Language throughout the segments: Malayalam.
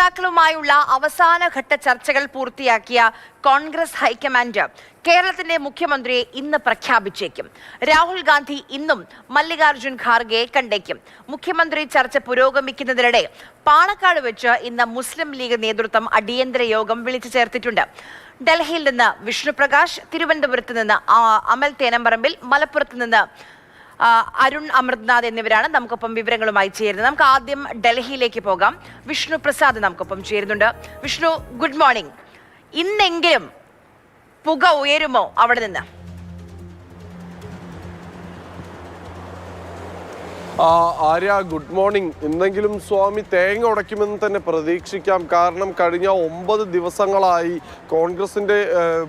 നേതാക്കളുമായുള്ള അവസാനഘട്ട ചർച്ചകൾ പൂർത്തിയാക്കിയ കോൺഗ്രസ് ഹൈക്കമാൻഡ് കേരളത്തിന്റെ മുഖ്യമന്ത്രിയെ ഇന്ന് പ്രഖ്യാപിച്ചേക്കും. രാഹുൽ ഗാന്ധി ഇന്നും മല്ലികാർജുൻ ഖാർഗെയെ കണ്ടേക്കും. മുഖ്യമന്ത്രി ചർച്ച പുരോഗമിക്കുന്നതിനിടെ പാണക്കാട് വെച്ച് ഇന്ന് മുസ്ലിം ലീഗ് നേതൃത്വം അടിയന്തര യോഗം വിളിച്ചു ചേർത്തിട്ടുണ്ട്. ഡൽഹിയിൽ നിന്ന് വിഷ്ണുപ്രകാശ്, തിരുവനന്തപുരത്ത് നിന്ന് അമൽ തേനമ്പറമ്പിൽ, മലപ്പുറത്ത് നിന്ന് അരുൺ അമൃത്നാഥ് എന്നിവരാണ് നമുക്കൊപ്പം വിവരങ്ങളുമായി ചേരുന്നത്. നമുക്ക് ആദ്യം ഡൽഹിയിലേക്ക് പോകാം. വിഷ്ണു പ്രസാദ് നമുക്കൊപ്പം ചേരുന്നുണ്ട്. Vishnu, good morning. ഇന്നെങ്കിലും പുക ഉയരുമോ അവിടെ നിന്ന്? Arya, good morning. ഇന്നെങ്കിലും സ്വാമി തേങ്ങ ഉടയ്ക്കുമെന്ന് തന്നെ പ്രതീക്ഷിക്കാം. കാരണം കഴിഞ്ഞ 9 ദിവസങ്ങളായി കോൺഗ്രസിന്റെ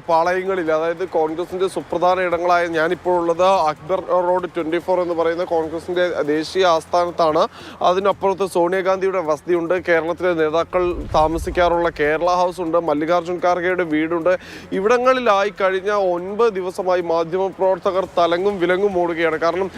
പാളയങ്ങളിൽ, അതായത് കോൺഗ്രസിന്റെ സുപ്രധാന ഇടങ്ങളായ ഞാനിപ്പോൾ ഉള്ളത് അക്ബർ റോഡ് 24 എന്ന് പറയുന്ന കോൺഗ്രസിന്റെ ദേശീയ ആസ്ഥാനത്താണ്. അതിനപ്പുറത്ത് സോണിയാഗാന്ധിയുടെ വസതിയുണ്ട്, കേരളത്തിലെ നേതാക്കൾ താമസിക്കാറുള്ള കേരള ഹൗസ് ഉണ്ട്, മല്ലികാർജുൻ ഖാർഗെയുടെ വീടുണ്ട്. ഇവിടങ്ങളിലായി കഴിഞ്ഞ 9 ദിവസമായി മാധ്യമപ്രവർത്തകർ തലങ്ങും വിലങ്ങും ഓടുകയാണ്. കാരണം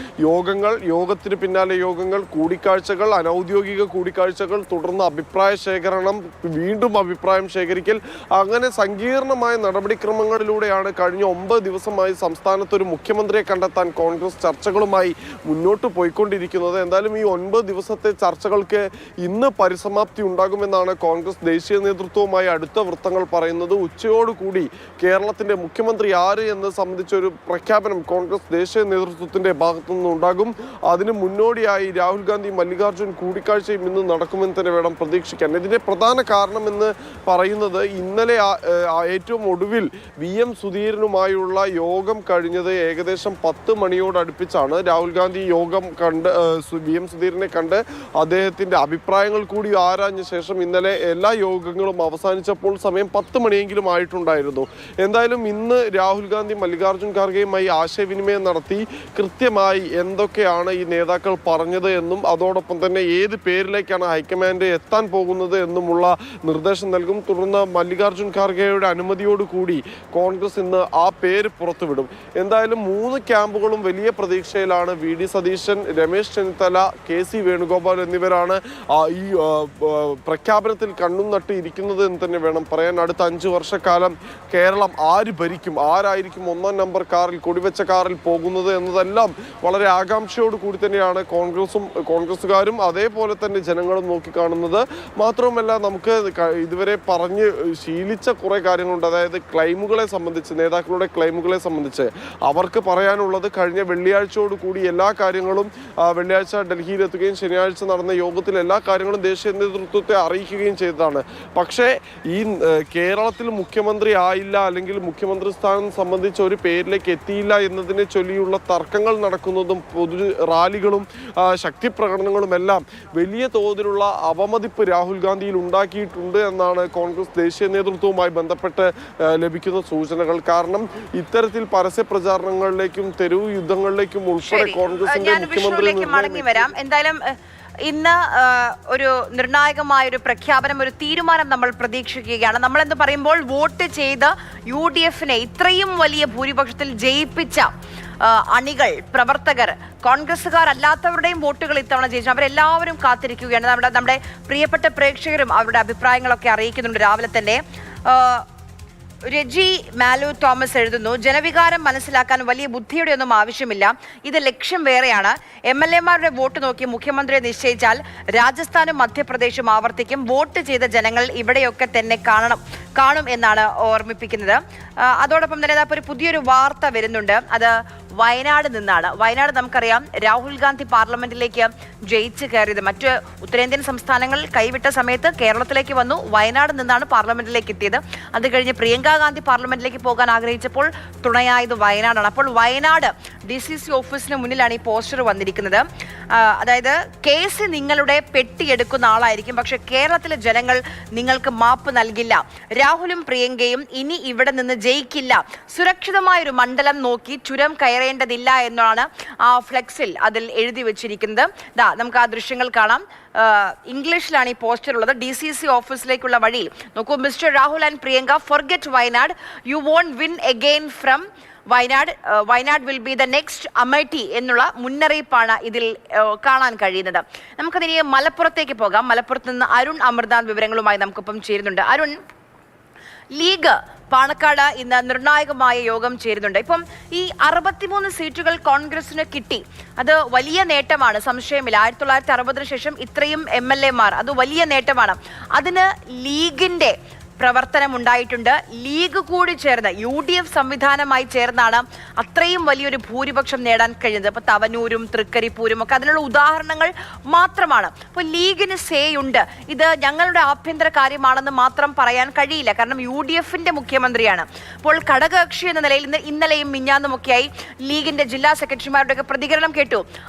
യോഗത്തിന് പിന്നാലെ യോഗങ്ങൾ, കൂടിക്കാഴ്ചകൾ, അനൌദ്യോഗിക കൂടിക്കാഴ്ചകൾ, തുടർന്ന് അഭിപ്രായ ശേഖരണം, വീണ്ടും അഭിപ്രായം ശേഖരിക്കൽ, അങ്ങനെ സങ്കീർണമായ നടപടിക്രമങ്ങളിലൂടെയാണ് കഴിഞ്ഞ 9 ദിവസമായി സംസ്ഥാനത്ത് ഒരു മുഖ്യമന്ത്രിയെ കണ്ടെത്താൻ കോൺഗ്രസ് ചർച്ചകളുമായി മുന്നോട്ട് പോയിക്കൊണ്ടിരിക്കുന്നത്. എന്തായാലും ഈ 9 ദിവസത്തെ ചർച്ചകൾക്ക് ഇന്ന് പരിസമാപ്തി ഉണ്ടാകുമെന്നാണ് കോൺഗ്രസ് ദേശീയ നേതൃത്വവുമായി അടുത്ത വൃത്തങ്ങൾ പറയുന്നത്. ഉച്ചയോടുകൂടി കേരളത്തിന്റെ മുഖ്യമന്ത്രി ആര് എന്ന് സംബന്ധിച്ചൊരു പ്രഖ്യാപനം കോൺഗ്രസ് ദേശീയ നേതൃത്വത്തിന്റെ ഭാഗത്തു നിന്നുണ്ടാകും. അതിന് മുന്നോടിയായി രാഹുൽ ഗാന്ധി മല്ലികാർജുൻ കൂടിക്കാഴ്ചയും ഇന്ന് നടക്കുമെന്ന് തന്നെ വേണം പ്രതീക്ഷിക്കാൻ. ഇതിന്റെ പ്രധാന കാരണമെന്ന് പറയുന്നത് ഇന്നലെ ഏറ്റവും ഒടുവിൽ VM സുധീരനുമായുള്ള യോഗം കഴിഞ്ഞത് ഏകദേശം 10 മണിയോടടുപ്പിച്ചാണ്. രാഹുൽ ഗാന്ധി യോഗം കണ്ട് VM സുധീരനെ കണ്ട് അദ്ദേഹത്തിന്റെ അഭിപ്രായങ്ങൾ കൂടി ആരാഞ്ഞ ശേഷം ഇന്നലെ എല്ലാ യോഗങ്ങളും അവസാനിച്ചപ്പോൾ സമയം 10 മണിയെങ്കിലും ആയിട്ടുണ്ടായിരുന്നു. എന്തായാലും ഇന്ന് രാഹുൽ ഗാന്ധി മല്ലികാർജുൻ ഖാർഗെയുമായി ആശയവിനിമയം നടത്തി കൃത്യമായി എന്തൊക്കെയാണ് ഈ നേതാക്കൾ പറഞ്ഞത് എന്നും അതോടൊപ്പം തന്നെ ഏത് പേരിലേക്കാണ് ഹൈക്കമാൻഡ് എത്താൻ പോകുന്നത് എന്നുമുള്ള നിർദ്ദേശം നൽകും. തുടർന്ന് മല്ലികാർജുൻ ഖാർഗെയുടെ അനുമതിയോടുകൂടി കോൺഗ്രസ് ഇന്ന് ആ പേര് പുറത്തുവിടും. എന്തായാലും 3 ക്യാമ്പുകളും വലിയ പ്രതീക്ഷയിലാണ്. VD സതീശൻ, രമേശ് ചെന്നിത്തല, KC വേണുഗോപാൽ എന്നിവരാണ് ഈ പ്രഖ്യാപനത്തിൽ കണ്ണും നട്ട് ഇരിക്കുന്നത് എന്ന് തന്നെ വേണം പറയാൻ. അടുത്ത 5 വർഷക്കാലം കേരളം ആര് ഭരിക്കും, ആരായിരിക്കും 1-ാം നമ്പർ കാറിൽ, കൊടിവെച്ച കാറിൽ പോകുന്നത് എന്നതെല്ലാം വളരെ ആകാംക്ഷയോട് കൂടി തന്നെയാണ് കോൺഗ്രസുകാരും അതേപോലെ തന്നെ ജനങ്ങളും നോക്കിക്കാണുന്നത്. മാത്രവുമല്ല, നമുക്ക് ഇതുവരെ പറഞ്ഞ് ശീലിച്ച കുറേ കാര്യങ്ങളുണ്ട്. അതായത് ക്ലെയിമുകളെ സംബന്ധിച്ച്, നേതാക്കളുടെ ക്ലെയിമുകളെ സംബന്ധിച്ച് അവർക്ക് പറയാനുള്ളത് കഴിഞ്ഞ വെള്ളിയാഴ്ചയോട് കൂടി എല്ലാ കാര്യങ്ങളും, വെള്ളിയാഴ്ച ഡൽഹിയിലെത്തുകയും ശനിയാഴ്ച നടന്ന യോഗത്തിൽ എല്ലാ കാര്യങ്ങളും ദേശീയ നേതൃത്വത്തെ അറിയിക്കുകയും ചെയ്തതാണ്. പക്ഷേ ഈ കേരളത്തിൽ മുഖ്യമന്ത്രി ആയില്ല, അല്ലെങ്കിൽ മുഖ്യമന്ത്രി സ്ഥാനം സംബന്ധിച്ച് ഒരു പേരിലേക്ക് എത്തിയില്ല എന്നതിനെ ചൊല്ലിയുള്ള തർക്കങ്ങൾ നടക്കുന്നതും പൊതു റാലികളും ശക്തി പ്രകടനങ്ങളും എല്ലാം വലിയ തോതിലുള്ള അവമതിപ്പ് രാഹുൽ ഗാന്ധിയിൽ ഉണ്ടാക്കിയിട്ടുണ്ട് എന്നാണ് കോൺഗ്രസ് ദേശീയ നേതൃത്വവുമായി ബന്ധപ്പെട്ട് ലഭിക്കുന്ന സൂചനകൾ. കാരണം ഇത്തരത്തിൽ പരസ്യ പ്രചാരണങ്ങളിലേക്കും തെരുവ് യുദ്ധങ്ങളിലേക്കും ഉൾപ്പെടെ കോൺഗ്രസിന്റെ മുഖ്യമന്ത്രി മടങ്ങി വരാം. എന്തായാലും ഇന്ന് ഒരു നിർണായകമായൊരു പ്രഖ്യാപനം, ഒരു തീരുമാനം നമ്മൾ പ്രതീക്ഷിക്കുകയാണ്. നമ്മളെന്ന് പറയുമ്പോൾ വോട്ട് ചെയ്ത് UDFനെ ഇത്രയും വലിയ ഭൂരിപക്ഷത്തിൽ ജയിപ്പിച്ച അണികൾ, പ്രവർത്തകർ, കോൺഗ്രസുകാർ അല്ലാത്തവരുടെയും വോട്ടുകൾ ഇത്തവണ ജയിച്ചു. അവരെല്ലാവരും കാത്തിരിക്കുകയാണ്. നമ്മുടെ പ്രിയപ്പെട്ട പ്രേക്ഷകരും അവരുടെ അഭിപ്രായങ്ങളൊക്കെ അറിയിക്കുന്നുണ്ട്. രാവിലെ തന്നെ രജി മാലു തോമസ് എഴുതുന്നു, ജനവികാരം മനസ്സിലാക്കാൻ വലിയ ബുദ്ധിയുടെ ഒന്നും ആവശ്യമില്ല. ഇത് ലക്ഷ്യം വേറെയാണ്. MLA-മാരുടെ വോട്ട് നോക്കി മുഖ്യമന്ത്രിയെ നിശ്ചയിച്ചാൽ രാജസ്ഥാനും മധ്യപ്രദേശും ആവർത്തിക്കും. വോട്ട് ചെയ്ത ജനങ്ങൾ ഇവിടെയൊക്കെ തന്നെ കാണും എന്നാണ് ഓർമ്മിപ്പിക്കുന്നത്. അതോടൊപ്പം തന്നെ ഒരു പുതിയൊരു വാർത്ത വരുന്നുണ്ട്. അത് വയനാട് നിന്നാണ്. വയനാട് നമുക്കറിയാം, രാഹുൽ ഗാന്ധി പാർലമെന്റിലേക്ക് ജയിച്ച് കയറിയത്. മറ്റ് ഉത്തരേന്ത്യൻ സംസ്ഥാനങ്ങൾ കൈവിട്ട സമയത്ത് കേരളത്തിലേക്ക് വന്നു. വയനാട് നിന്നാണ് പാർലമെന്റിലേക്ക് എത്തിയത്. അത് കഴിഞ്ഞ് പ്രിയങ്ക ഗാന്ധി പാർലമെന്റിലേക്ക് പോകാൻ ആഗ്രഹിച്ചപ്പോൾ തുണയായത് വയനാടാണ്. അപ്പോൾ വയനാട് DCC ഓഫീസിന് മുന്നിലാണ് ഈ പോസ്റ്റർ വന്നിരിക്കുന്നത്. അതായത് കേസ് നിങ്ങളുടെ പെട്ടിയെടുക്കുന്ന ആളായിരിക്കും, പക്ഷെ കേരളത്തിലെ ജനങ്ങൾ നിങ്ങൾക്ക് മാപ്പ് നൽകില്ല. രാഹുലും പ്രിയങ്കയും ഇനി ഇവിടെ നിന്ന് ജയിക്കില്ല. സുരക്ഷിതമായൊരു മണ്ഡലം നോക്കി ചുരം കയറേണ്ടതില്ല എന്നാണ് ആ ഫ്ലെക്സിൽ അതിൽ എഴുതി വെച്ചിരിക്കുന്നത്. നമുക്ക് ആ ദൃശ്യങ്ങൾ കാണാം. ഇംഗ്ലീഷിലാണ് ഈ പോസ്റ്റർ ഉള്ളത്. DCC ഓഫീസിലേക്കുള്ള വഴിയിൽ നോക്കൂ. Mister Rahul and Priyanka, forget Wayanad, you won't win again from Wayanad will be the next Amethi എന്നുള്ള മുന്നറിയിപ്പാണ് ഇതിൽ കാണാൻ കഴിയുന്നത്. നമുക്കതിന് മലപ്പുറത്തേക്ക് പോകാം. മലപ്പുറത്ത് നിന്ന് അരുൺ അമൃതാന്ത് വിവരങ്ങളുമായി നമുക്കൊപ്പം ചേരുന്നുണ്ട്. അരുൺ, ലീഗ് പാണക്കാട് ഇന്ന് നിർണായകമായ യോഗം ചേരുന്നുണ്ട്. ഇപ്പം ഈ 63 സീറ്റുകൾ കോൺഗ്രസിന് കിട്ടി, അത് വലിയ നേട്ടമാണ്, സംശയമില്ല. 1960 ശേഷം ഇത്രയും MLA-മാർ, അത് വലിയ നേട്ടമാണ്. അതിന് ലീഗിന്റെ പ്രവർത്തനം ഉണ്ടായിട്ടുണ്ട്. ലീഗ് കൂടി ചേർന്ന് UDF സംവിധാനമായി ചേർന്നാണ് അത്രയും വലിയൊരു ഭൂരിപക്ഷം നേടാൻ കഴിയുന്നത്. ഇപ്പൊ തവനൂരും തൃക്കരിപ്പൂരും ഒക്കെ അതിനുള്ള ഉദാഹരണങ്ങൾ മാത്രമാണ്. അപ്പോൾ ലീഗിന് സേയുണ്ട്. ഇത് ഞങ്ങളുടെ ആഭ്യന്തര കാര്യമാണെന്ന് മാത്രം പറയാൻ കഴിയില്ല, കാരണം UDF-ന്റെ മുഖ്യമന്ത്രിയാണ്. അപ്പോൾ ഘടകകക്ഷി എന്ന നിലയിൽ ഇന്നലെയും മിഞ്ഞാന്നുമൊക്കെയായി ലീഗിന്റെ ജില്ലാ സെക്രട്ടറിമാരുടെയൊക്കെ പ്രതികരണം കേട്ടു.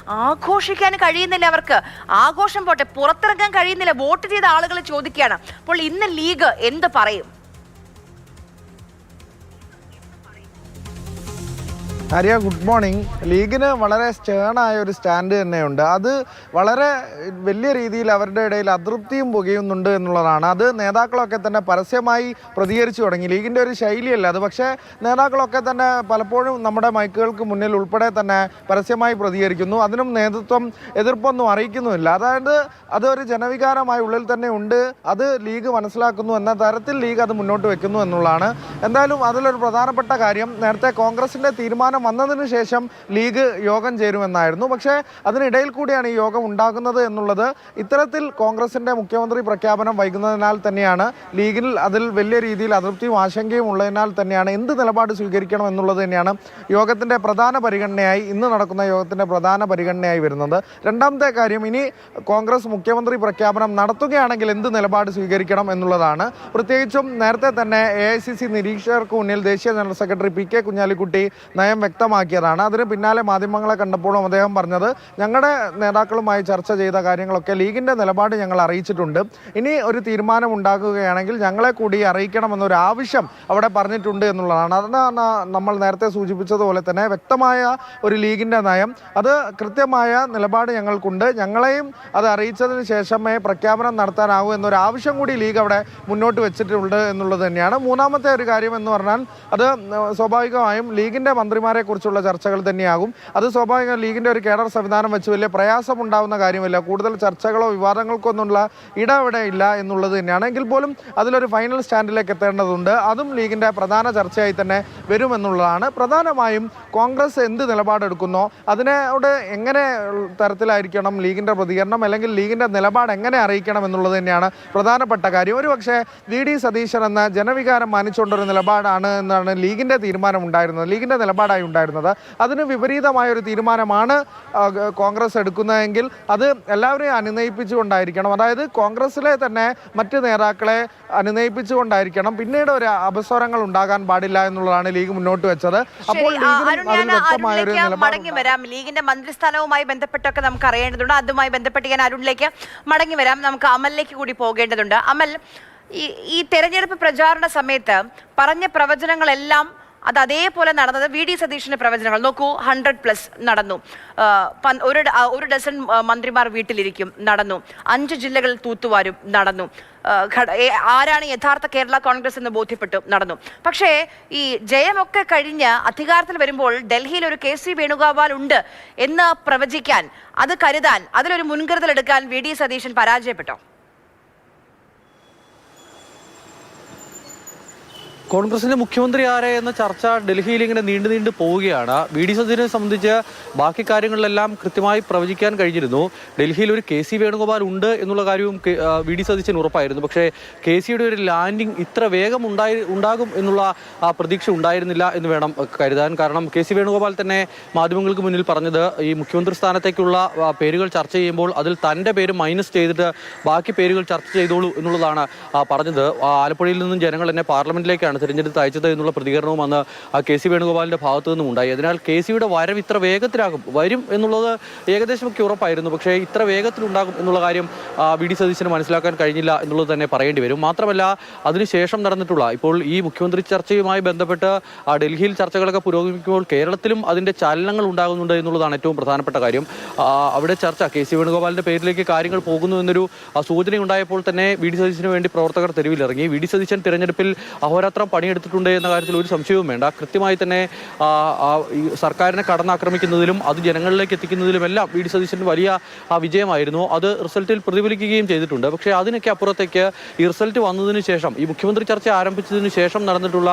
ആഘോഷിക്കാൻ കഴിയുന്നില്ല അവർക്ക്. ആഘോഷം പോട്ടെ, പുറത്തിറങ്ങാൻ കഴിയുന്നില്ല. വോട്ട് ചെയ്ത ആളുകൾ ചോദിക്കുകയാണ്. അപ്പോൾ ഇന്ന് ലീഗ് എന്ത് പറയും? Arya, good morning. ലീഗിന് വളരെ സ്റ്റേണായ ഒരു സ്റ്റാൻഡ് തന്നെയുണ്ട്. അത് വളരെ വലിയ രീതിയിൽ അവരുടെ ഇടയിൽ അതൃപ്തിയും പുകയുന്നുണ്ട് എന്നുള്ളതാണ്. അത് നേതാക്കളൊക്കെ തന്നെ പരസ്യമായി പ്രതികരിച്ചു തുടങ്ങി. ലീഗിൻ്റെ ഒരു ശൈലിയല്ല അത്, പക്ഷേ നേതാക്കളൊക്കെ തന്നെ പലപ്പോഴും നമ്മുടെ മൈക്കുകൾക്ക് മുന്നിൽ ഉൾപ്പെടെ തന്നെ പരസ്യമായി പ്രതികരിക്കുന്നു. അതിനും നേതൃത്വം എതിർപ്പൊന്നും അറിയിക്കുന്നുമില്ല. അതായത് അതൊരു ജനവികാരമായി ഉള്ളിൽ തന്നെ ഉണ്ട്. അത് ലീഗ് മനസ്സിലാക്കുന്നു എന്ന തരത്തിൽ ലീഗ് അത് മുന്നോട്ട് വെക്കുന്നു എന്നുള്ളതാണ്. എന്തായാലും അതിലൊരു പ്രധാനപ്പെട്ട കാര്യം, നേരത്തെ കോൺഗ്രസിൻ്റെ തീരുമാനം വന്നതിന് ശേഷം ലീഗ് യോഗം ചേരുമെന്നായിരുന്നു. പക്ഷേ അതിനിടയിൽ കൂടിയാണ് ഈ യോഗം ഉണ്ടാകുന്നത് എന്നുള്ളത്. ഇത്തരത്തിൽ കോൺഗ്രസിൻ്റെ മുഖ്യമന്ത്രി പ്രഖ്യാപനം വൈകുന്നതിനാൽ തന്നെയാണ് ലീഗിൽ അതിൽ വലിയ രീതിയിൽ അതൃപ്തിയും ആശങ്കയും ഉള്ളതിനാൽ തന്നെയാണ് എന്ത് നിലപാട് സ്വീകരിക്കണം എന്നുള്ളത് തന്നെയാണ് യോഗത്തിൻ്റെ പ്രധാന പരിഗണനയായി, ഇന്ന് നടക്കുന്ന യോഗത്തിൻ്റെ പ്രധാന പരിഗണനയായി വരുന്നത്. രണ്ടാമത്തെ കാര്യം, ഇനി കോൺഗ്രസ് മുഖ്യമന്ത്രി പ്രഖ്യാപനം നടത്തുകയാണെങ്കിൽ എന്ത് നിലപാട് സ്വീകരിക്കണം എന്നുള്ളതാണ്. പ്രത്യേകിച്ചും നേരത്തെ തന്നെ AICC നിരീക്ഷകർക്ക് മുന്നിൽ ദേശീയ ജനറൽ സെക്രട്ടറി PK കുഞ്ഞാലിക്കുട്ടി നയം വ്യക്തമാക്കിയതാണ്. അതിന് പിന്നാലെ മാധ്യമങ്ങളെ കണ്ടപ്പോഴും അദ്ദേഹം പറഞ്ഞത്, ഞങ്ങളുടെ നേതാക്കളുമായി ചർച്ച ചെയ്ത കാര്യങ്ങളൊക്കെ ലീഗിൻ്റെ നിലപാട് ഞങ്ങൾ അറിയിച്ചിട്ടുണ്ട്. ഇനി ഒരു തീരുമാനം ഉണ്ടാക്കുകയാണെങ്കിൽ ഞങ്ങളെ കൂടി അറിയിക്കണമെന്നൊരു ആവശ്യം അവിടെ പറഞ്ഞിട്ടുണ്ട് എന്നുള്ളതാണ്. അതാണ് നമ്മൾ നേരത്തെ സൂചിപ്പിച്ചതുപോലെ തന്നെ വ്യക്തമായ ഒരു ലീഗിൻ്റെ നയം, അത് കൃത്യമായ നിലപാട് ഞങ്ങൾക്കുണ്ട്. ഞങ്ങളെയും അത് അറിയിച്ചതിന് ശേഷമേ പ്രഖ്യാപനം നടത്താനാവൂ എന്നൊരു ആവശ്യം കൂടി ലീഗ് അവിടെ മുന്നോട്ട് വെച്ചിട്ടുണ്ട് എന്നുള്ളത് തന്നെയാണ്. മൂന്നാമത്തെ ഒരു കാര്യം എന്ന് പറഞ്ഞാൽ, അത് സ്വാഭാവികമായും ലീഗിൻ്റെ മന്ത്രിമാരെ കുറിച്ചുള്ള ചർച്ചകൾ തന്നെയാകും. അത് സ്വാഭാവികം ലീഗിൻ്റെ ഒരു കേഡർ സംവിധാനം വെച്ച് വലിയ പ്രയാസമുണ്ടാവുന്ന കാര്യമില്ല. കൂടുതൽ ചർച്ചകളോ വിവാദങ്ങൾക്കോ ഒന്നുള്ള ഇടവിടെ ഇല്ല എന്നുള്ളത് തന്നെയാണ്. എങ്കിൽ പോലും അതിലൊരു ഫൈനൽ സ്റ്റാൻഡിലേക്ക് എത്തേണ്ടതുണ്ട്. അതും ലീഗിൻ്റെ പ്രധാന ചർച്ചയായി തന്നെ വരുമെന്നുള്ളതാണ്. പ്രധാനമായും കോൺഗ്രസ് എന്ത് നിലപാടെടുക്കുന്നോ അതിനോട് എങ്ങനെ തരത്തിലായിരിക്കണം ലീഗിൻ്റെ പ്രതികരണം, അല്ലെങ്കിൽ ലീഗിൻ്റെ നിലപാട് എങ്ങനെ അറിയിക്കണം എന്നുള്ളത് തന്നെയാണ് പ്രധാനപ്പെട്ട കാര്യം. ഒരുപക്ഷെ VD സതീശൻ എന്ന ജനവികാരം മാനിച്ചുകൊണ്ടൊരു നിലപാടാണ് എന്നാണ് ലീഗിൻ്റെ തീരുമാനം ഉണ്ടായിരുന്നത്, ലീഗിൻ്റെ നിലപാടായി ഉണ്ടായിരുന്നത്. അതിന് വിപരീതമായൊരു തീരുമാനമാണ് കോൺഗ്രസ് എടുക്കുന്നതെങ്കിൽ അത് എല്ലാവരെയും അനുനയിപ്പിച്ചുകൊണ്ടായിരിക്കണം. അതായത് കോൺഗ്രസിലെ തന്നെ മറ്റ് നേതാക്കളെ അനുനയിപ്പിച്ചുകൊണ്ടായിരിക്കണം. പിന്നീട് ഒരു അപസ്വരങ്ങൾ ഉണ്ടാകാൻ പാടില്ല എന്നുള്ളതാണ് ലീഗ് മുന്നോട്ട് വെച്ചത്. അപ്പോൾ മടങ്ങി വരാം. ലീഗിന്റെ മന്ത്രിസ്ഥാനവുമായി ബന്ധപ്പെട്ടൊക്കെ നമുക്ക് അറിയേണ്ടതുണ്ട്. അതുമായി ബന്ധപ്പെട്ട് ഞാൻ അരുണിലേക്ക് മടങ്ങി വരാം. നമുക്ക് അമലിലേക്ക് കൂടി പോകേണ്ടതുണ്ട്. അമൽ, ഈ തെരഞ്ഞെടുപ്പ് പ്രചാരണ സമയത്ത് പറഞ്ഞ പ്രവചനങ്ങളെല്ലാം അത് അതേപോലെ നടന്നത്. VD സതീഷിന്റെ പ്രവചനങ്ങൾ നോക്കൂ, 100+ നടന്നു. ഒരു ഡസൻ മന്ത്രിമാർ വീട്ടിലിരിക്കും നടന്നു. 5 ജില്ലകളിൽ തൂത്തുവാരും നടന്നു. ആരാണ് യഥാർത്ഥ കേരള കോൺഗ്രസ് എന്ന് ബോധ്യപ്പെട്ടു നടന്നു. പക്ഷേ ഈ ജയമൊക്കെ കഴിഞ്ഞ് അധികാരത്തിൽ വരുമ്പോൾ ഡൽഹിയിൽ ഒരു KC വേണുഗോപാൽ ഉണ്ട് എന്ന് പ്രവചിക്കാൻ, അത് കരുതാൻ, അതിലൊരു മുൻകരുതൽ എടുക്കാൻ VD സതീശൻ പരാജയപ്പെട്ടോ? കോൺഗ്രസിന്റെ മുഖ്യമന്ത്രി ആരെ എന്ന ചർച്ച ഡൽഹിയിൽ ഇങ്ങനെ നീണ്ടു പോവുകയാണ്. VD സതീശനെ സംബന്ധിച്ച് ബാക്കി കാര്യങ്ങളിലെല്ലാം കൃത്യമായി പ്രവചിക്കാൻ കഴിഞ്ഞിരുന്നു. ഡൽഹിയിൽ ഒരു KC വേണുഗോപാൽ ഉണ്ട് എന്നുള്ള കാര്യവും VD സതീശൻ ഉറപ്പായിരുന്നു. പക്ഷേ KCയുടെ ഒരു ലാൻഡിംഗ് ഇത്ര വേഗം ഉണ്ടാകും എന്നുള്ള പ്രതീക്ഷ ഉണ്ടായിരുന്നില്ല എന്ന് വേണം കരുതാൻ. കാരണം KC വേണുഗോപാൽ തന്നെ മാധ്യമങ്ങൾക്ക് മുന്നിൽ പറഞ്ഞത്, ഈ മുഖ്യമന്ത്രി സ്ഥാനത്തേക്കുള്ള പേരുകൾ ചർച്ച ചെയ്യുമ്പോൾ അതിൽ തൻ്റെ പേര് മൈനസ് ചെയ്തിട്ട് ബാക്കി പേരുകൾ ചർച്ച ചെയ്തോളൂ എന്നുള്ളതാണ് പറഞ്ഞത്. ആലപ്പുഴയിൽ നിന്നും ജനങ്ങൾ എന്നെ പാർലമെന്റിലേക്കാണ് തിരഞ്ഞെടുത്ത് അയച്ചത് എന്നുള്ള പ്രതികരണവും അന്ന് KC വേണുഗോപാലിന്റെ ഭാഗത്തു നിന്നും ഉണ്ടായി. അതിനാൽ KCയുടെ വരവ് ഇത്ര വരും എന്നുള്ളത് ഏകദേശമൊക്കെ ഉറപ്പായിരുന്നു. പക്ഷേ ഇത്ര വേഗത്തിലുണ്ടാകും എന്നുള്ള കാര്യം VD സതീശന് മനസ്സിലാക്കാൻ കഴിഞ്ഞില്ല എന്നുള്ളത് തന്നെ പറയേണ്ടി വരും. മാത്രമല്ല, അതിനുശേഷം നടന്നിട്ടുള്ള ഇപ്പോൾ ഈ മുഖ്യമന്ത്രി ചർച്ചയുമായി ബന്ധപ്പെട്ട് ഡൽഹിയിൽ ചർച്ചകളൊക്കെ പുരോഗമിക്കുമ്പോൾ കേരളത്തിലും അതിൻ്റെ ചലനങ്ങൾ ഉണ്ടാകുന്നുണ്ട് എന്നുള്ളതാണ് ഏറ്റവും പ്രധാനപ്പെട്ട കാര്യം. അവിടെ ചർച്ച KC വേണുഗോപാലിന്റെ പേരിലേക്ക് കാര്യങ്ങൾ പോകുന്നു എന്നൊരു സൂചനയുണ്ടായപ്പോൾ തന്നെ VD സതീശന് വേണ്ടി പ്രവർത്തകർ തെരുവിലിറങ്ങി. VD സതീശൻ തിരഞ്ഞെടുപ്പിൽ അഹോരാത്രം എത്രത്തോളം പണിയെടുത്തിട്ടുണ്ട് എന്ന കാര്യത്തിൽ ഒരു സംശയവും വേണ്ട. കൃത്യമായി തന്നെ ഈ സർക്കാരിനെ കടന്നാക്രമിക്കുന്നതിലും അത് ജനങ്ങളിലേക്ക് എത്തിക്കുന്നതിലുമെല്ലാം വി ഡി സതീശൻ വലിയ വിജയമായിരുന്നു. അത് റിസൾട്ടിൽ പ്രതിഫലിക്കുകയും ചെയ്തിട്ടുണ്ട്. പക്ഷേ അതിനൊക്കെ അപ്പുറത്തേക്ക് ഈ റിസൾട്ട് വന്നതിന് ശേഷം, ഈ മുഖ്യമന്ത്രി ചർച്ച ആരംഭിച്ചതിന് ശേഷം നടന്നിട്ടുള്ള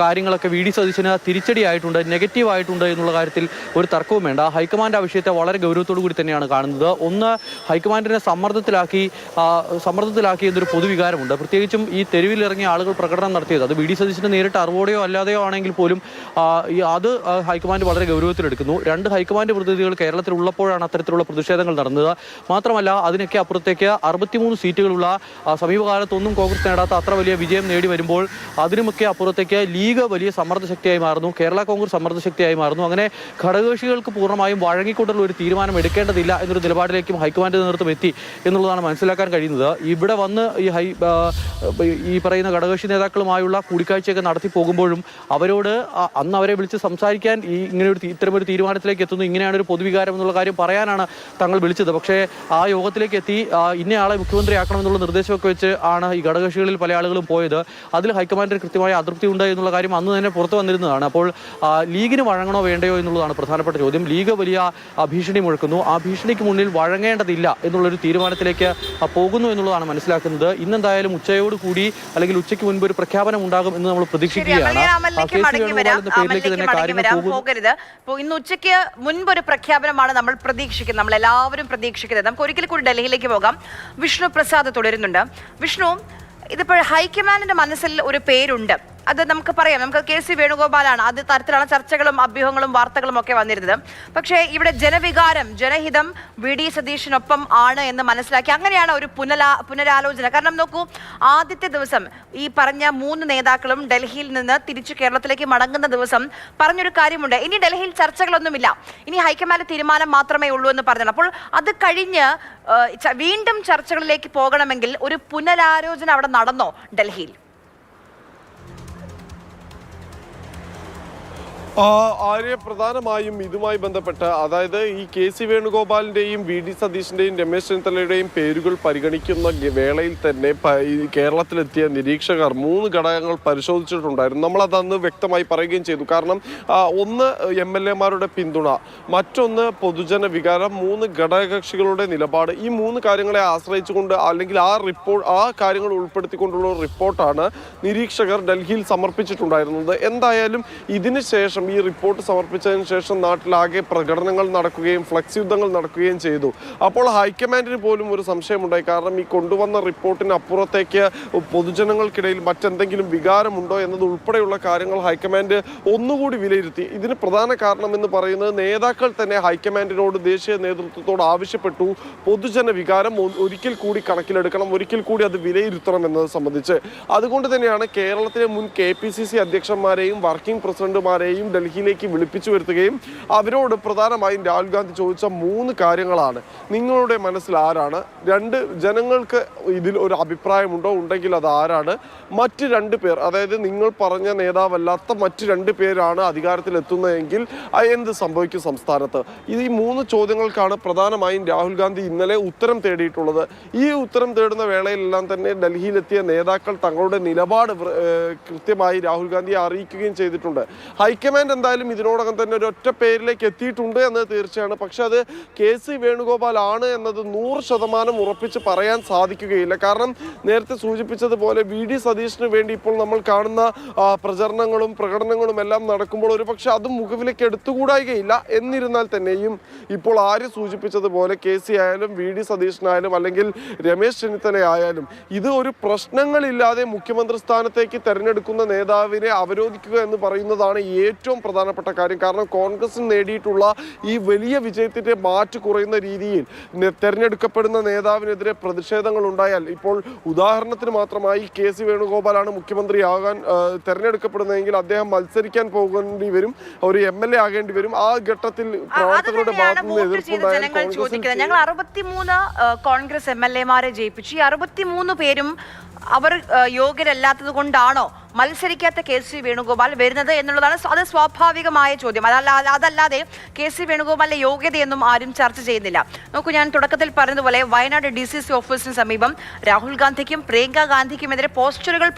കാര്യങ്ങളൊക്കെ വി ഡി സതീശന് തിരിച്ചടിയായിട്ടുണ്ട്, നെഗറ്റീവായിട്ടുണ്ട് എന്നുള്ള കാര്യത്തിൽ ഒരു തർക്കവും വേണ്ട. ഹൈക്കമാൻഡ് ആ വിഷയത്തെ വളരെ ഗൗരവത്തോടു കൂടി തന്നെയാണ് കാണുന്നത്. ഒന്ന്, ഹൈക്കമാൻഡിനെ സമ്മർദ്ദത്തിലാക്കി എന്നൊരു പൊതുവികാരമുണ്ട്. പ്രത്യേകിച്ചും ഈ തെരുവിലിറങ്ങിയ ആളുകൾ പ്രകടനം നടത്തിയത് അത് വി ഡി സതീശന് നേരിട്ട് അറിവോടെയോ അല്ലാതെയോ ആണെങ്കിൽ പോലും അത് ഹൈക്കമാൻഡ് വളരെ ഗൗരവത്തിലെടുക്കുന്നു. 2 ഹൈക്കമാൻഡ് പ്രതിനിധികൾ കേരളത്തിൽ ഉള്ളപ്പോഴാണ് അത്തരത്തിലുള്ള പ്രതിഷേധങ്ങൾ നടന്നത്. മാത്രമല്ല, അതിനൊക്കെ അപ്പുറത്തേക്ക് 63 സീറ്റുകളുള്ള സമീപകാലത്തൊന്നും കോൺഗ്രസ് നേടാത്ത അത്ര വലിയ വിജയം നേടി വരുമ്പോൾ അതിനുമൊക്കെ അപ്പുറത്തേക്ക് ലീഗ് വലിയ സമ്മർദ്ദ ശക്തിയായി മാറുന്നു, കേരള കോൺഗ്രസ് സമ്മർദ്ദ ശക്തിയായി മാറുന്നു. അങ്ങനെ ഘടകകക്ഷികൾക്ക് പൂർണ്ണമായും വഴങ്ങിക്കൊണ്ടുള്ള ഒരു തീരുമാനം എടുക്കേണ്ടതില്ല എന്നൊരു നിലപാടിലേക്കും ഹൈക്കമാൻഡ് നേതൃത്വം എത്തി എന്നുള്ളതാണ് മനസ്സിലാക്കാൻ കഴിയുന്നത്. ഇവിടെ വന്ന് ഈ പറയുന്ന ഘടകകക്ഷി നേതാക്കളുമായുള്ള കൂടിക്കാഴ്ചയൊക്കെ നടത്തി പോകുമ്പോഴും അന്ന് അവരെ വിളിച്ച് സംസാരിക്കാൻ ഇത്തരമൊരു തീരുമാനത്തിലേക്ക് എത്തുന്നു, ഇങ്ങനെയാണ് ഒരു പൊതുവികാരം എന്നുള്ള കാര്യം പറയാനാണ് തങ്ങൾ വിളിച്ചത്. പക്ഷേ ആ യോഗത്തിലേക്ക് എത്തി ഇന്നയാളെ മുഖ്യമന്ത്രിയാക്കണമെന്നുള്ള നിർദ്ദേശമൊക്കെ വെച്ച് ആണ് ഈ ഘടകകക്ഷികളിൽ പല ആളുകളും പോയത്. അതിൽ ഹൈക്കമാൻഡിന് കൃത്യമായ അതൃപ്തി ഉണ്ട് എന്നുള്ള കാര്യം അന്ന് തന്നെ പുറത്തു വന്നിരുന്നതാണ്. അപ്പോൾ ലീഗിന് വഴങ്ങണോ വേണ്ടയോ എന്നുള്ളതാണ് പ്രധാനപ്പെട്ട ചോദ്യം. ലീഗ് വലിയ ഭീഷണി മുഴക്കുന്നു. ആ ഭീഷണിക്ക് മുന്നിൽ വഴങ്ങേണ്ടതില്ല എന്നുള്ളൊരു തീരുമാനത്തിലേക്ക് പോകുന്നു എന്നുള്ളതാണ് മനസ്സിലാക്കുന്നത്. ഇന്നെന്തായാലും ഉച്ചയോട് കൂടി അല്ലെങ്കിൽ ഉച്ചയ്ക്ക് മുൻപ് ഒരു പ്രഖ്യാപനം ഉണ്ടാകും എന്ന് നമ്മൾ പ്രതീക്ഷിക്കുകയാണ്. ഇന്ന് ഉച്ചയ്ക്ക് മുൻപ് ഒരു പ്രഖ്യാപനമാണ് നമ്മൾ പ്രതീക്ഷിക്കുന്നത്, നമ്മൾ എല്ലാവരും പ്രതീക്ഷിക്കുന്നത്. നമുക്ക് ഒരിക്കൽ കൂടി ഡൽഹിയിലേക്ക് പോകാം. വിഷ്ണു പ്രസാദ് തുടരുന്നുണ്ട്. വിഷ്ണു, ഇതിപ്പോൾ ഹൈക്കമാൻഡിന്റെ മനസ്സിൽ ഒരു പേരുണ്ട്, അത് നമുക്ക് പറയാം, നമുക്ക് KC വേണുഗോപാലാണ്. അത് തരത്തിലാണ് ചർച്ചകളും അഭ്യൂഹങ്ങളും വാർത്തകളും ഒക്കെ വന്നിരുന്നത്. പക്ഷേ ഇവിടെ ജനവികാരം, ജനഹിതം വി ഡി സതീഷിനൊപ്പം ആണ് എന്ന് മനസ്സിലാക്കി അങ്ങനെയാണ് ഒരു പുനരാലോചന. കാരണം നോക്കൂ, ആദ്യത്തെ ദിവസം ഈ പറഞ്ഞ 3 നേതാക്കളും ഡൽഹിയിൽ നിന്ന് തിരിച്ചു കേരളത്തിലേക്ക് മടങ്ങുന്ന ദിവസം പറഞ്ഞൊരു കാര്യമുണ്ട്, ഇനി ഡൽഹിയിൽ ചർച്ചകളൊന്നുമില്ല, ഇനി ഹൈക്കമാൻഡ് തീരുമാനം മാത്രമേ ഉള്ളൂ എന്ന് പറഞ്ഞത്. അപ്പോൾ അത് കഴിഞ്ഞ് വീണ്ടും ചർച്ചകളിലേക്ക് പോകണമെങ്കിൽ ഒരു പുനരാലോചന അവിടെ നടന്നോ ഡൽഹിയിൽ? ആര്യ, പ്രധാനമായും ഇതുമായി ബന്ധപ്പെട്ട്, അതായത് ഈ KC വേണുഗോപാലിന്റെയും VD സതീശിന്റെയും രമേശ് ചെന്നിത്തലയുടെയും പേരുകൾ പരിഗണിക്കുന്ന വേളയിൽ തന്നെ കേരളത്തിലെത്തിയ നിരീക്ഷകർ 3 ഘടകങ്ങൾ പരിശോധിച്ചിട്ടുണ്ടായിരുന്നു. നമ്മളത് അന്ന് വ്യക്തമായി പറയുകയും ചെയ്തു. കാരണം ഒന്ന് MLA-മാരുടെ പിന്തുണ, മറ്റൊന്ന് പൊതുജന വികാരം, 3 ഘടകകക്ഷികളുടെ നിലപാട്. ഈ 3 കാര്യങ്ങളെ ആശ്രയിച്ചുകൊണ്ട് അല്ലെങ്കിൽ ആ കാര്യങ്ങൾ ഉൾപ്പെടുത്തിക്കൊണ്ടുള്ള റിപ്പോർട്ടാണ് നിരീക്ഷകർ ഡൽഹിയിൽ സമർപ്പിച്ചിട്ടുണ്ടായിരുന്നത്. എന്തായാലും ഇതിന് ശേഷം, ഈ റിപ്പോർട്ട് സമർപ്പിച്ചതിന് ശേഷം നാട്ടിലാകെ പ്രകടനങ്ങൾ നടക്കുകയും ഫ്ലക്സ് യുദ്ധങ്ങൾ നടക്കുകയും ചെയ്തു. അപ്പോൾ ഹൈക്കമാൻഡിന് പോലും ഒരു സംശയമുണ്ടായി. കാരണം ഈ കൊണ്ടുവന്ന റിപ്പോർട്ടിന് അപ്പുറത്തേക്ക് പൊതുജനങ്ങൾക്കിടയിൽ മറ്റെന്തെങ്കിലും വികാരമുണ്ടോ എന്നത് ഉൾപ്പെടെയുള്ള കാര്യങ്ങൾ ഹൈക്കമാൻഡ് ഒന്നുകൂടി വിലയിരുത്തി. ഇതിന് പ്രധാന കാരണം എന്ന് പറയുന്നത് നേതാക്കൾ തന്നെ ഹൈക്കമാൻഡിനോട്, ദേശീയ നേതൃത്വത്തോട് ആവശ്യപ്പെട്ടു പൊതുജന വികാരം ഒരിക്കൽ കൂടി കണക്കിലെടുക്കണം, ഒരിക്കൽ കൂടി അത് വിലയിരുത്തണം എന്നത് സംബന്ധിച്ച്. അതുകൊണ്ട് തന്നെയാണ് കേരളത്തിലെ മുൻ KPCC അധ്യക്ഷന്മാരെയും വർക്കിംഗ് പ്രസിഡന്റുമാരെയും ഡൽഹിയിലേക്ക് വിളിപ്പിച്ചു വരുത്തുകയും അവരോട് പ്രധാനമായും രാഹുൽ ഗാന്ധി ചോദിച്ച 3 കാര്യങ്ങളാണ്. നിങ്ങളുടെ മനസ്സിൽ ആരാണ്? 2, ജനങ്ങൾക്ക് ഇതിൽ ഒരു അഭിപ്രായമുണ്ടോ? ഉണ്ടെങ്കിൽ അത് ആരാണ്? മറ്റ് 2 പേർ, അതായത് നിങ്ങൾ പറഞ്ഞ നേതാവല്ലാത്ത മറ്റ് 2 പേരാണ് അധികാരത്തിലെത്തുന്നതെങ്കിൽ എന്ത് സംഭവിക്കും സംസ്ഥാനത്ത്? ഈ 3 ചോദ്യങ്ങൾക്കാണ് പ്രധാനമായും രാഹുൽ ഗാന്ധി ഇന്നലെ ഉത്തരം തേടിയിട്ടുള്ളത്. ഈ ഉത്തരം തേടുന്ന വേളയിലെല്ലാം തന്നെ ഡൽഹിയിലെത്തിയ നേതാക്കൾ തങ്ങളുടെ നിലപാട് കൃത്യമായി രാഹുൽ ഗാന്ധിയെ അറിയിക്കുകയും ചെയ്തിട്ടുണ്ട്. ഹൈക്കമാൻഡ് എന്തായാലും ഇതിനോടകം തന്നെ ഒരു ഒറ്റ പേരിലേക്ക് എത്തിയിട്ടുണ്ട് എന്നത് തീർച്ചയാണ്. പക്ഷെ അത് KC വേണുഗോപാൽ ആണ് എന്നത് 100% ഉറപ്പിച്ച് പറയാൻ സാധിക്കുകയില്ല. കാരണം നേരത്തെ സൂചിപ്പിച്ചതുപോലെ VD സതീഷിന് വേണ്ടി ഇപ്പോൾ നമ്മൾ കാണുന്ന പ്രചരണങ്ങളും പ്രകടനങ്ങളും എല്ലാം നടക്കുമ്പോൾ ഒരു പക്ഷെ അതും മുഖവിലേക്ക് എടുത്തുകൂടായികയില്ല. എന്നിരുന്നാൽ തന്നെയും ഇപ്പോൾ ആര് സൂചിപ്പിച്ചതുപോലെ KC ആയാലും VD സതീഷിനായാലും അല്ലെങ്കിൽ രമേശ് ചെന്നിത്തല ആയാലും ഇത് ഒരു പ്രശ്നങ്ങളില്ലാതെ മുഖ്യമന്ത്രി സ്ഥാനത്തേക്ക് തെരഞ്ഞെടുക്കുന്ന നേതാവിനെ അവരോധിക്കുക എന്ന് പറയുന്നതാണ് ഏറ്റവും പ്രധാനപ്പെട്ട കാര്യം. കാരണം കോൺഗ്രസിന് നേടിയിട്ടുള്ള ഈ വലിയ വിജയത്തിന്റെ മാറ്റ് കുറയുന്ന രീതിയിൽ തെരഞ്ഞെടുക്കപ്പെടുന്ന നേതാവിനെതിരെ പ്രതിഷേധങ്ങൾ ഉണ്ടായാൽ, ഇപ്പോൾ ഉദാഹരണത്തിന് മാത്രമായി KC വേണുഗോപാലാണ് മുഖ്യമന്ത്രിയാകാൻ തെരഞ്ഞെടുക്കപ്പെടുന്നതെങ്കിൽ അദ്ദേഹം മത്സരിക്കാൻ പോകേണ്ടി വരും, ഒരു MLA ആകേണ്ടി വരും. ആ ഘട്ടത്തിൽ പ്രവർത്തകരുടെ ഭാഗത്ത് നിന്ന് എതിർപ്പുണ്ടായാൽ ഞങ്ങൾ 63 കോൺഗ്രസ് MLA-മാരെ ജയിപ്പിച്ചു. ഈ 63 പേരും അവർ യോഗ്യരല്ലാത്തത് കൊണ്ടാണോ മത്സരിക്കാത്ത KC വേണുഗോപാൽ വരുന്നത് എന്നുള്ളതാണ് അത് സ്വാഭാവികമായ ചോദ്യം. അതല്ലാതെ KC വേണുഗോപാലിന്റെ യോഗ്യതയൊന്നും ആരും ചർച്ച ചെയ്യുന്നില്ല. നോക്കൂ, ഞാൻ തുടക്കത്തിൽ പറഞ്ഞതുപോലെ വയനാട് DCC ഓഫീസിന് സമീപം രാഹുൽ ഗാന്ധിക്കും പ്രിയങ്ക ഗാന്ധിക്കുമെതിരെ പോസ്റ്ററുകൾ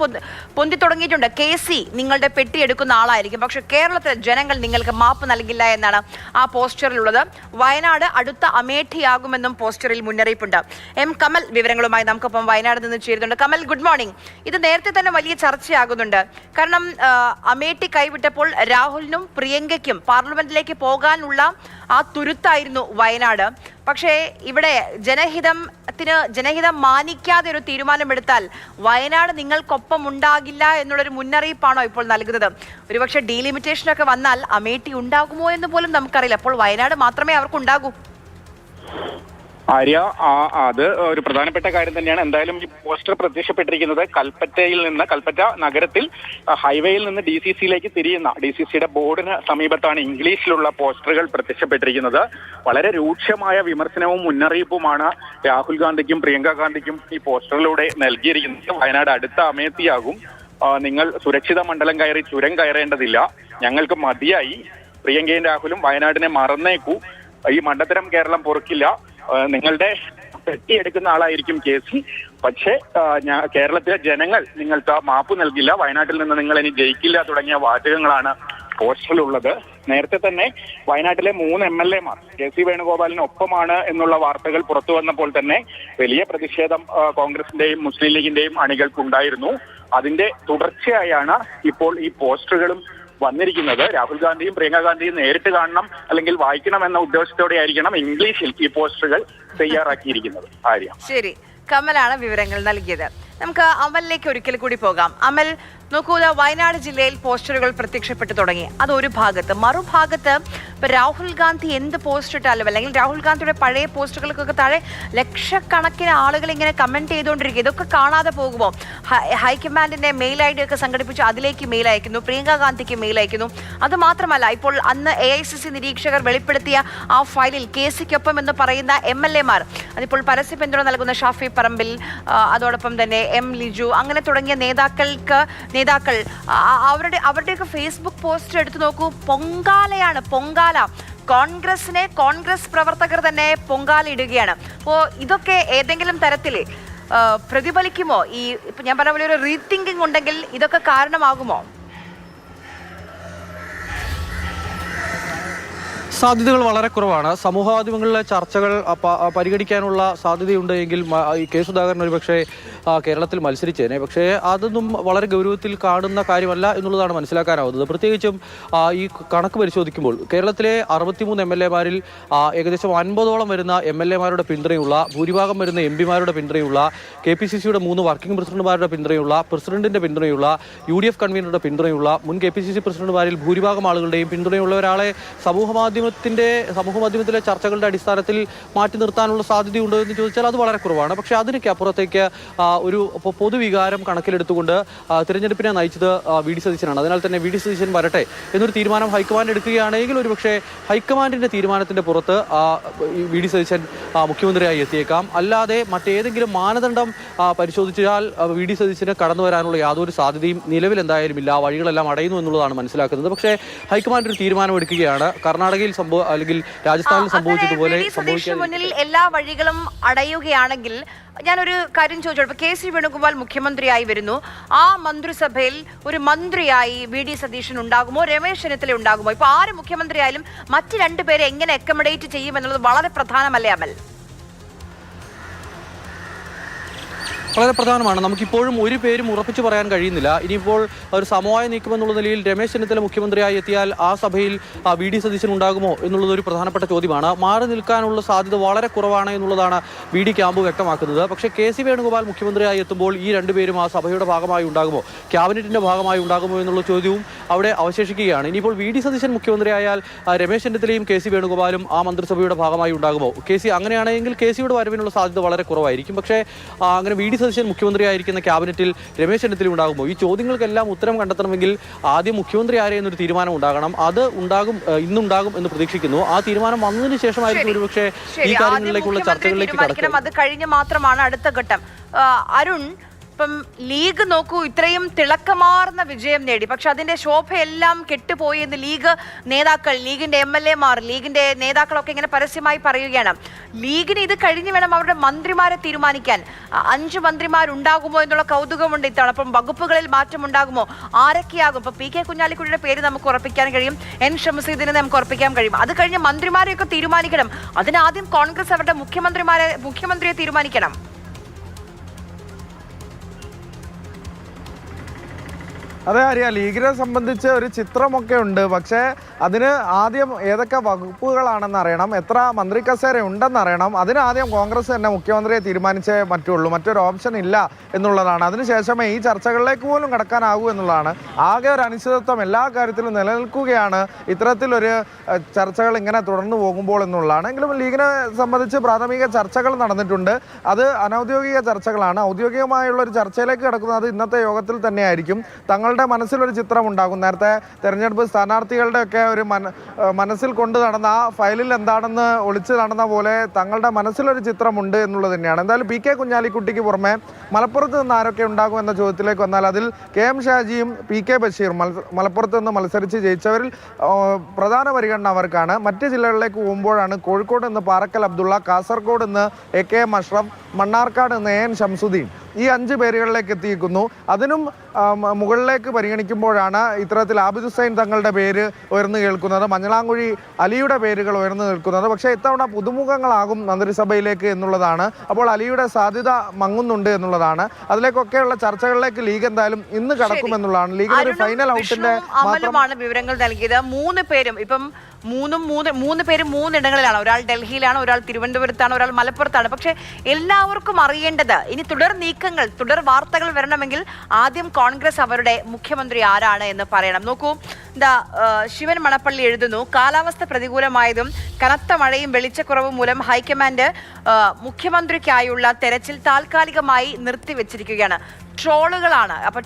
പൊന്തി തുടങ്ങിയിട്ടുണ്ട്. KC നിങ്ങളുടെ പെട്ടി എടുക്കുന്ന ആളായിരിക്കും, പക്ഷെ കേരളത്തിലെ ജനങ്ങൾ നിങ്ങൾക്ക് മാപ്പ് നൽകില്ല എന്നാണ് ആ പോസ്റ്ററിലുള്ളത്. വയനാട് അടുത്ത അമേഠിയാകുമെന്നും പോസ്റ്ററിൽ മുന്നറിയിപ്പുണ്ട്. M കമൽ വിവരങ്ങളുമായി നമുക്കൊപ്പം വയനാട് നിന്ന് ചേരുന്നുണ്ട്. Kamal, good morning. ഇത് നേരത്തെ തന്നെ വലിയ ചർച്ചയാകുന്നുണ്ട്. കാരണം അമേഠി കൈവിട്ടപ്പോൾ രാഹുലിനും പ്രിയങ്കയ്ക്കും പാർലമെന്റിലേക്ക് പോകാനുള്ള ആ തുരുത്തായിരുന്നു വയനാട്. പക്ഷേ ഇവിടെ ജനഹിതം മാനിക്കാതെ ഒരു തീരുമാനമെടുത്താൽ വയനാട് നിങ്ങൾക്കൊപ്പം ഉണ്ടാകില്ല എന്നുള്ളൊരു മുന്നറിയിപ്പാണോ ഇപ്പോൾ നൽകുന്നത്? ഒരുപക്ഷെ ഡീലിമിറ്റേഷനൊക്കെ വന്നാൽ അമേഠി ഉണ്ടാകുമോ എന്ന് പോലും നമുക്കറിയില്ല. അപ്പോൾ വയനാട് മാത്രമേ അവർക്കുണ്ടാകൂ. ആര്യ, അത് ഒരു പ്രധാനപ്പെട്ട കാര്യം തന്നെയാണ്. എന്തായാലും ഈ പോസ്റ്റർ പ്രത്യക്ഷപ്പെട്ടിരിക്കുന്നത് കൽപ്പറ്റ നഗരത്തിൽ ഹൈവേയിൽ നിന്ന് DCCയിലേക്ക് തിരിയുന്ന DCCയുടെ ബോർഡിന് സമീപത്താണ് ഇംഗ്ലീഷിലുള്ള പോസ്റ്ററുകൾ പ്രത്യക്ഷപ്പെട്ടിരിക്കുന്നത്. വളരെ രൂക്ഷമായ വിമർശനവും മുന്നറിയിപ്പുമാണ് രാഹുൽ ഗാന്ധിക്കും പ്രിയങ്ക ഗാന്ധിക്കും ഈ പോസ്റ്ററിലൂടെ നൽകിയിരിക്കുന്നത്. വയനാട് അടുത്ത അമേത്തിയാകും, നിങ്ങൾ സുരക്ഷിത മണ്ഡലം കയറി ചുരം കയറേണ്ടതില്ല, ഞങ്ങൾക്ക് മതിയായി, പ്രിയങ്കയും രാഹുലും വയനാടിനെ മറന്നേക്കൂ, ഈ മണ്ടത്തരം കേരളം പൊറുക്കില്ല, നിങ്ങളുടെ പെട്ടിയെടുക്കുന്ന ആളായിരിക്കും KC, പക്ഷേ കേരളത്തിലെ ജനങ്ങൾ നിങ്ങൾക്ക് മാപ്പ് നൽകില്ല, വയനാട്ടിൽ നിന്ന് നിങ്ങൾ ഇനി ജയിക്കില്ല തുടങ്ങിയ വാചകങ്ങളാണ് പോസ്റ്ററിലുള്ളത്. നേരത്തെ തന്നെ വയനാട്ടിലെ 3 MLAമാർ KC വേണുഗോപാലിനൊപ്പമാണ് എന്നുള്ള വാർത്തകൾ പുറത്തു വന്നപ്പോൾ തന്നെ വലിയ പ്രതിഷേധം കോൺഗ്രസിന്റെയും മുസ്ലിം ലീഗിന്റെയും അണികൾക്കുണ്ടായിരുന്നു. അതിന്റെ തുടർച്ചയായാണ് ഇപ്പോൾ ഈ പോസ്റ്ററുകളും വന്നിരിക്കുന്നത്. രാഹുൽ ഗാന്ധിയും പ്രിയങ്ക ഗാന്ധിയും നേരിട്ട് കാണണം അല്ലെങ്കിൽ വായിക്കണം എന്ന ഉദ്ദേശത്തോടെ ആയിരിക്കണം ഇംഗ്ലീഷിൽ ഈ പോസ്റ്ററുകൾ തയ്യാറാക്കിയിരിക്കുന്നത്. ആര്യ, ശരി, കമലാണ് വിവരങ്ങൾ നൽകിയത്. നമുക്ക് അമലിലേക്ക് ഒരിക്കൽ കൂടി പോകാം. അമൽ, നോക്കൂ, വയനാട് ജില്ലയിൽ പോസ്റ്ററുകൾ പ്രത്യക്ഷപ്പെട്ടു തുടങ്ങി. അതൊരു ഭാഗത്ത്. മറുഭാഗത്ത് ഇപ്പൊ രാഹുൽ ഗാന്ധി എന്ത് പോസ്റ്റ് ഇട്ടാലും അല്ലെങ്കിൽ രാഹുൽ ഗാന്ധിയുടെ പഴയ പോസ്റ്റുകൾക്കൊക്കെ താഴെ ലക്ഷക്കണക്കിന് ആളുകൾ ഇങ്ങനെ കമന്റ് ചെയ്തുകൊണ്ടിരിക്കുക. ഇതൊക്കെ കാണാതെ പോകുമോ? ഹൈക്കമാൻഡിന്റെ മെയിൽ ID ഒക്കെ സംഘടിപ്പിച്ച് അതിലേക്ക് മെയിൽ അയക്കുന്നു, പ്രിയങ്ക ഗാന്ധിക്ക് മെയിൽ അയക്കുന്നു. അത് മാത്രമല്ല, ഇപ്പോൾ അന്ന് AICC നിരീക്ഷകർ വെളിപ്പെടുത്തിയ ആ ഫയലിൽ KCക്കൊപ്പം എന്ന് പറയുന്ന MLAമാർ, അതിപ്പോൾ പരസ്യ പിന്തുണ നൽകുന്ന ഷാഫി പറമ്പിൽ, അതോടൊപ്പം തന്നെ M ലിജു, അങ്ങനെ തുടങ്ങിയ നേതാക്കൾ അവരുടെയൊക്കെ ഫേസ്ബുക്ക് പോസ്റ്റ് എടുത്തു നോക്കൂ. പൊങ്കാലയാണ്, പൊങ്കാല. കോൺഗ്രസ് പ്രവർത്തകർ തന്നെ പൊങ്കാല ഇടുകയാണ്. അപ്പോൾ ഇതൊക്കെ ഏതെങ്കിലും തരത്തിൽ പ്രതിഫലിക്കുമോ? ഇപ്പൊ ഞാൻ പറഞ്ഞ പോലെ ഒരു റീതിങ്കിങ് ഉണ്ടെങ്കിൽ ഇതൊക്കെ കാരണമാകുമോ? സാധ്യതകൾ വളരെ കുറവാണ്. സമൂഹ മാധ്യമങ്ങളിലെ ചർച്ചകൾ പരിഗണിക്കാനുള്ള സാധ്യതയുണ്ട് എങ്കിൽ K. സുധാകരൻ ഒരുപക്ഷെ കേരളത്തിൽ മത്സരിച്ചേനെ. പക്ഷേ അതൊന്നും വളരെ ഗൗരവത്തിൽ കാണുന്ന കാര്യമല്ല എന്നുള്ളതാണ് മനസ്സിലാക്കാനാവുന്നത്. പ്രത്യേകിച്ചും ഈ കണക്ക് പരിശോധിക്കുമ്പോൾ കേരളത്തിലെ 63 MLAമാരിൽ ഏകദേശം 50ഓളം വരുന്ന MLAമാരുടെ പിന്തുണയുള്ള, ഭൂരിഭാഗം വരുന്ന MP മാരുടെ പിന്തുണയുള്ള, KPCCയുടെ 3 വർക്കിംഗ് പ്രസിഡന്റുമാരുടെ പിന്തുണയുള്ള, പ്രസിഡന്റിന്റെ പിന്തുണയുള്ള, UDF കൺവീനറുടെ പിന്തുണയുള്ള, മുൻ KPCC പ്രസിഡന്റുമാരിൽ ഭൂരിഭാഗം ആളുകളുടെയും പിന്തുണയുള്ള ഒരാളെ സമൂഹ മാധ്യമത്തിലെ ചർച്ചകളുടെ അടിസ്ഥാനത്തിൽ മാറ്റി നിർത്താനുള്ള സാധ്യതയുണ്ടോ എന്ന് ചോദിച്ചാൽ അത് വളരെ കുറവാണ്. പക്ഷേ അതിനൊക്കെ അപ്പുറത്തേക്ക് ഒരു പൊതുവികാരം കണക്കിലെടുത്തുകൊണ്ട് തിരഞ്ഞെടുപ്പിനെ നയിച്ചത് VD സതീശനാണ്. അതിനാൽ തന്നെ VD സതീശൻ വരട്ടെ എന്നൊരു തീരുമാനം ഹൈക്കമാൻഡ് എടുക്കുകയാണെങ്കിൽ ഒരുപക്ഷെ ഹൈക്കമാൻഡിന്റെ തീരുമാനത്തിന്റെ പുറത്ത് VD സതീശൻ മുഖ്യമന്ത്രിയായി എത്തിയേക്കാം. അല്ലാതെ മറ്റേതെങ്കിലും മാനദണ്ഡം പരിശോധിച്ചാൽ VD സതീശന് കടന്നു വരാനുള്ള യാതൊരു സാധ്യതയും നിലവിൽ എന്തായാലും ഇല്ല. വഴികളെല്ലാം അടയുന്നു എന്നുള്ളതാണ് മനസ്സിലാക്കുന്നത്. പക്ഷേ ഹൈക്കമാൻഡ് ഒരു തീരുമാനം എടുക്കുകയാണ്. കർണാടകയിൽ അല്ലെങ്കിൽ രാജസ്ഥാനിൽ സംഭവിച്ചതുപോലെ മുന്നിൽ എല്ലാ വഴികളും അടയുകയാണെങ്കിൽ ഞാനൊരു കാര്യം ചോദിച്ചോളൂ. KC വേണുഗോപാൽ മുഖ്യമന്ത്രിയായി വരുന്നു. ആ മന്ത്രിസഭയിൽ ഒരു മന്ത്രിയായി VD സതീശൻ ഉണ്ടാകുമോ, രമേശ് ചെന്നിത്തല ഉണ്ടാകുമോ? ഇപ്പൊ ആര് മുഖ്യമന്ത്രിയായാലും മറ്റ് 2 പേരെ എങ്ങനെ അക്കമഡേറ്റ് ചെയ്യും എന്നുള്ളത് വളരെ പ്രധാനമല്ലേ അമൽ? വളരെ പ്രധാനമാണ്. നമുക്കിപ്പോഴും ഒരു പേരും ഉറപ്പിച്ചു പറയാൻ കഴിയുന്നില്ല. ഇനിയിപ്പോൾ ഒരു സമവായ നീക്കമെന്നുള്ള നിലയിൽ രമേശ് ചെന്നിത്തല മുഖ്യമന്ത്രിയായി എത്തിയാൽ ആ സഭയിൽ VD സതീശൻ ഉണ്ടാകുമോ എന്നുള്ളത് ഒരു പ്രധാനപ്പെട്ട ചോദ്യമാണ്. മാറി നിൽക്കാനുള്ള സാധ്യത വളരെ കുറവാണ് എന്നുള്ളതാണ് VD ക്യാമ്പ് വ്യക്തമാക്കുന്നത്. പക്ഷേ KC വേണുഗോപാൽ മുഖ്യമന്ത്രിയായി എത്തുമ്പോൾ ഈ 2 പേരും ആ സഭയുടെ ഭാഗമായി ഉണ്ടാകുമോ, ക്യാബിനറ്റിന്റെ ഭാഗമായി ഉണ്ടാകുമോ എന്നുള്ള ചോദ്യവും അവിടെ അവശേഷിക്കുകയാണ്. ഇനിയിപ്പോൾ VD സതീശൻ മുഖ്യമന്ത്രിയായാൽ രമേശ് ചെന്നിത്തലയും KC വേണുഗോപാലും ആ മന്ത്രിസഭയുടെ ഭാഗമായി ഉണ്ടാകുമോ? അങ്ങനെയാണെങ്കിൽ KCയുടെ വരവിനുള്ള സാധ്യത വളരെ കുറവായിരിക്കും. പക്ഷേ അങ്ങനെ VD സതീശൻ മുഖ്യമന്ത്രിയായിരിക്കുന്ന ക്യാബിനറ്റിൽ രമേശ് ചെന്നിത്തല ഉണ്ടാകുമോ? ഈ ചോദ്യങ്ങൾക്കെല്ലാം ഉത്തരം കണ്ടെത്തണമെങ്കിൽ ആദ്യം മുഖ്യമന്ത്രി ആരെ എന്നൊരു തീരുമാനം ഉണ്ടാകണം. അത് ഇന്നുണ്ടാകും എന്ന് പ്രതീക്ഷിക്കുന്നു. ആ തീരുമാനം വന്നതിന് ശേഷമായിരിക്കും ഒരുപക്ഷെ ഈ കാര്യങ്ങളിലേക്കുള്ള ചർച്ചകളിലേക്ക് കടക്കുക. അത് കഴിഞ്ഞ് മാത്രമാണ് അടുത്ത ഘട്ടം. അരുൺ, ഇപ്പം ലീഗ് നോക്കൂ, ഇത്രയും തിളക്കമാർന്ന വിജയം നേടി, പക്ഷെ അതിന്റെ ശോഭയെല്ലാം കെട്ടുപോയി എന്ന് ലീഗ് നേതാക്കൾ, ലീഗിന്റെ MLA-മാർ, ലീഗിന്റെ നേതാക്കളൊക്കെ ഇങ്ങനെ പരസ്യമായി പറയുകയാണ്. ലീഗിന് ഇത് കഴിഞ്ഞ് വേണം അവരുടെ മന്ത്രിമാരെ തീരുമാനിക്കാൻ. 5 മന്ത്രിമാരുണ്ടാകുമോ എന്നുള്ള കൗതുകമുണ്ട് ഇത്തവണ. അപ്പം വകുപ്പുകളിൽ മാറ്റം ഉണ്ടാകുമോ, ആരൊക്കെയാകും? ഇപ്പൊ PK കുഞ്ഞാലിക്കുട്ടിയുടെ പേര് നമുക്ക് ഉറപ്പിക്കാൻ കഴിയും, N ഷംസുദ്ദീനെ നമുക്ക് ഉറപ്പിക്കാൻ കഴിയും. അത് കഴിഞ്ഞ് മന്ത്രിമാരെയൊക്കെ തീരുമാനിക്കണം. അതിനാദ്യം കോൺഗ്രസ് അവരുടെ മുഖ്യമന്ത്രിയെ തീരുമാനിക്കണം. അതെ ആര്യ, ലീഗിനെ സംബന്ധിച്ച് ഒരു ചിത്രമൊക്കെ ഉണ്ട്. പക്ഷേ അതിന് ആദ്യം ഏതൊക്കെ വകുപ്പുകളാണെന്ന് അറിയണം, എത്ര മന്ത്രി കസേര ഉണ്ടെന്ന് അറിയണം. അതിനാദ്യം കോൺഗ്രസ് തന്നെ മുഖ്യമന്ത്രിയെ തീരുമാനിച്ചേ പറ്റുള്ളൂ. മറ്റൊരു ഓപ്ഷൻ ഇല്ല എന്നുള്ളതാണ്. അതിനുശേഷമേ ഈ ചർച്ചകളിലേക്ക് പോലും കടക്കാനാകൂ എന്നുള്ളതാണ്. ആകെ ഒരു അനിശ്ചിതത്വം എല്ലാ കാര്യത്തിലും നിലനിൽക്കുകയാണ് ഇത്തരത്തിലൊരു ചർച്ചകൾ ഇങ്ങനെ തുടർന്നു പോകുമ്പോൾ എന്നുള്ളതാണ്. എങ്കിലും ലീഗിനെ സംബന്ധിച്ച് പ്രാഥമിക ചർച്ചകൾ നടന്നിട്ടുണ്ട്. അത് അനൗദ്യോഗിക ചർച്ചകളാണ്. ഔദ്യോഗികമായുള്ള ഒരു ചർച്ചയിലേക്ക് കടക്കുന്നത് ഇന്നത്തെ യോഗത്തിൽ തന്നെയായിരിക്കും. തങ്ങളുടെ മനസ്സിലൊരു ചിത്രം ഉണ്ടാകും. നേരത്തെ തെരഞ്ഞെടുപ്പ് സ്ഥാനാർത്ഥികളുടെ ഒക്കെ ഒരു മനസ്സിൽ കൊണ്ടു നടന്ന ആ ഫയലിൽ എന്താണെന്ന് ഒളിച്ചു നടന്ന പോലെ തങ്ങളുടെ മനസ്സിലൊരു ചിത്രമുണ്ട് എന്നുള്ളത് തന്നെയാണ്. എന്തായാലും PK കുഞ്ഞാലിക്കുട്ടിക്ക് പുറമെ മലപ്പുറത്ത് നിന്ന് ആരൊക്കെ ഉണ്ടാകും എന്ന ചോദ്യത്തിലേക്ക് വന്നാൽ അതിൽ KM ഷാജിയും PK ബഷീറും മലപ്പുറത്ത് നിന്ന് മത്സരിച്ച് ജയിച്ചവരിൽ പ്രധാന പരിഗണന അവർക്കാണ്. മറ്റ് ജില്ലകളിലേക്ക് പോകുമ്പോഴാണ് കോഴിക്കോട് നിന്ന് പാറക്കൽ അബ്ദുള്ള, കാസർഗോഡ് നിന്ന് AKM അഷ്റഫ്, മണ്ണാർക്കാട് നിന്ന് AN ഷംസുദ്ദീൻ, ഈ 5 പേരുകളിലേക്ക് എത്തിയിരിക്കുന്നു. അതിനും മുകളിലേക്ക് പരിഗണിക്കുമ്പോഴാണ് ഇത്തരത്തിൽ ആബിദ് ഹുസൈൻ തങ്ങളുടെ പേര് ഉയർന്നു കേൾക്കുന്നത്, മഞ്ഞളാംകുഴി അലിയുടെ പേരുകൾ ഉയർന്നു നിൽക്കുന്നത്. പക്ഷേ ഇത്തവണ പുതുമുഖങ്ങളാകും മന്ത്രിസഭയിലേക്ക് എന്നുള്ളതാണ്. അപ്പോൾ അലിയുടെ സാധ്യത മങ്ങുന്നുണ്ട് എന്നുള്ളതാണ്. അതിലേക്കൊക്കെയുള്ള ചർച്ചകളിലേക്ക് ലീഗ് എന്തായാലും ഇന്ന് കടക്കുമെന്നുള്ളതാണ്. ലീഗിന് ഒരു ഫൈനൽ ഔട്ടിന്റെ മാത്രമാണ് വിവരങ്ങൾ നൽകിയത്. 3 പേരും ഇപ്പം മൂന്ന് പേരും 3 ഇടങ്ങളിലാണ്. ഒരാൾ ഡൽഹിയിലാണ്, ഒരാൾ തിരുവനന്തപുരത്താണ്, ഒരാൾ മലപ്പുറത്താണ്. പക്ഷെ എല്ലാവർക്കും അറിയേണ്ടത് ഇനി തുടർ വാർത്തകൾ വരണമെങ്കിൽ ആദ്യം കോൺഗ്രസ് അവരുടെ മുഖ്യമന്ത്രി ആരാണ് എന്ന് പറയണം. നോക്കൂ, ശിവൻ മണപ്പള്ളി എഴുതുന്നു, കാലാവസ്ഥ പ്രതികൂലമായതും കനത്ത മഴയും വെളിച്ചക്കുറവും മൂലം ഹൈക്കമാൻഡ് മുഖ്യമന്ത്രിക്കായുള്ള തെരച്ചിൽ താൽക്കാലികമായി നിർത്തിവെച്ചിരിക്കുകയാണ്. ട്രോളുകളാണ്. അപ്പൊ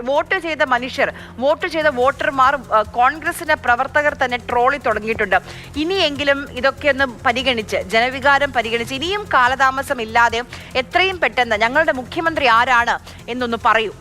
വോട്ട് ചെയ്ത മനുഷ്യർ, വോട്ട് ചെയ്ത വോട്ടർമാർ കോൺഗ്രസിന്റെ പ്രവർത്തകർ തന്നെ ട്രോളി തുടങ്ങിയിട്ടുണ്ട്. ഇനിയെങ്കിലും ഇതൊക്കെ ഒന്ന് പരിഗണിച്ച്, ജനവികാരം പരിഗണിച്ച്, ഇനിയും കാലതാമസം ഇല്ലാതെ എത്രയും പെട്ടെന്ന് ഞങ്ങളുടെ മുഖ്യമന്ത്രി ആരാണ് എന്നൊന്ന് പറയൂ.